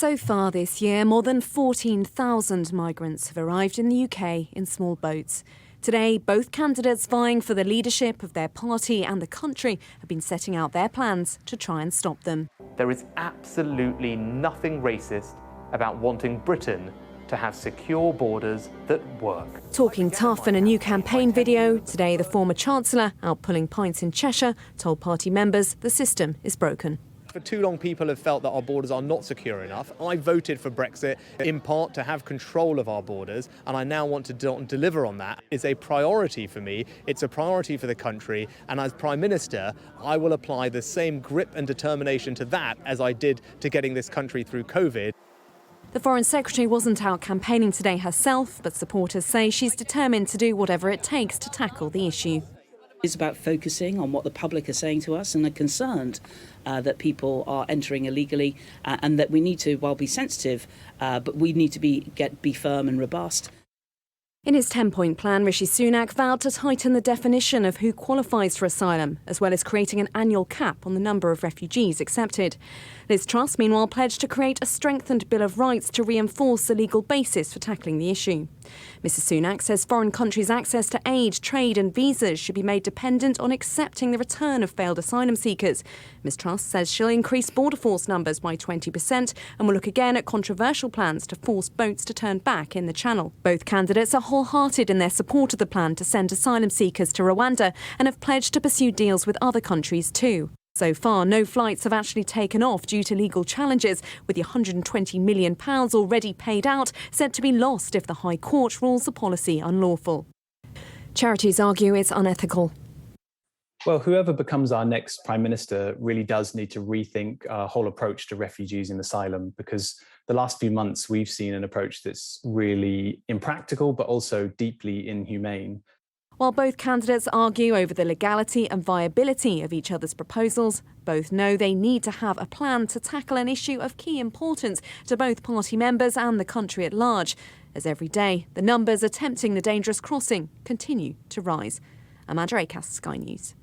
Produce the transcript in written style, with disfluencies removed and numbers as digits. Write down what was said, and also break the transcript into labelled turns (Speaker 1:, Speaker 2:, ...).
Speaker 1: So far this year, more than 14,000 migrants have arrived in the UK in small boats. Today, both candidates vying for the leadership of their party and the country have been setting out their plans to try and stop them.
Speaker 2: There is absolutely nothing racist about wanting Britain to have secure borders that work.
Speaker 1: Talking tough in a new campaign video, today the former Chancellor, out pulling pints in Cheshire, told party members the system is broken.
Speaker 3: For too long, people have felt that our borders are not secure enough. I voted for Brexit in part to have control of our borders, and I now want to deliver on that. It's a priority for me. It's a priority for the country. And as Prime Minister, I will apply the same grip and determination to that as I did to getting this country through COVID.
Speaker 1: The Foreign Secretary wasn't out campaigning today herself, but supporters say she's determined to do whatever it takes to tackle the issue.
Speaker 4: It's about focusing on what the public are saying to us and are concerned that people are entering illegally and that we need to, while be sensitive, but we need to be firm and robust.
Speaker 1: In his 10-point plan, Rishi Sunak vowed to tighten the definition of who qualifies for asylum, as well as creating an annual cap on the number of refugees accepted. Liz Truss, meanwhile, pledged to create a strengthened Bill of Rights to reinforce the legal basis for tackling the issue. Mrs Sunak says foreign countries' access to aid, trade and visas should be made dependent on accepting the return of failed asylum seekers. Ms Truss says she'll increase border force numbers by 20% and will look again at controversial plans to force boats to turn back in the Channel. Both candidates are wholehearted in their support of the plan to send asylum seekers to Rwanda and have pledged to pursue deals with other countries too. So far, no flights have actually taken off due to legal challenges, with the £120 million already paid out said to be lost if the High Court rules the policy unlawful. Charities argue it's unethical.
Speaker 5: Well, whoever becomes our next Prime Minister really does need to rethink our whole approach to refugees and asylum, because the last few months we've seen an approach that's really impractical but also deeply inhumane.
Speaker 1: While both candidates argue over the legality and viability of each other's proposals, both know they need to have a plan to tackle an issue of key importance to both party members and the country at large, as every day the numbers attempting the dangerous crossing continue to rise. Amanda Acast, Sky News.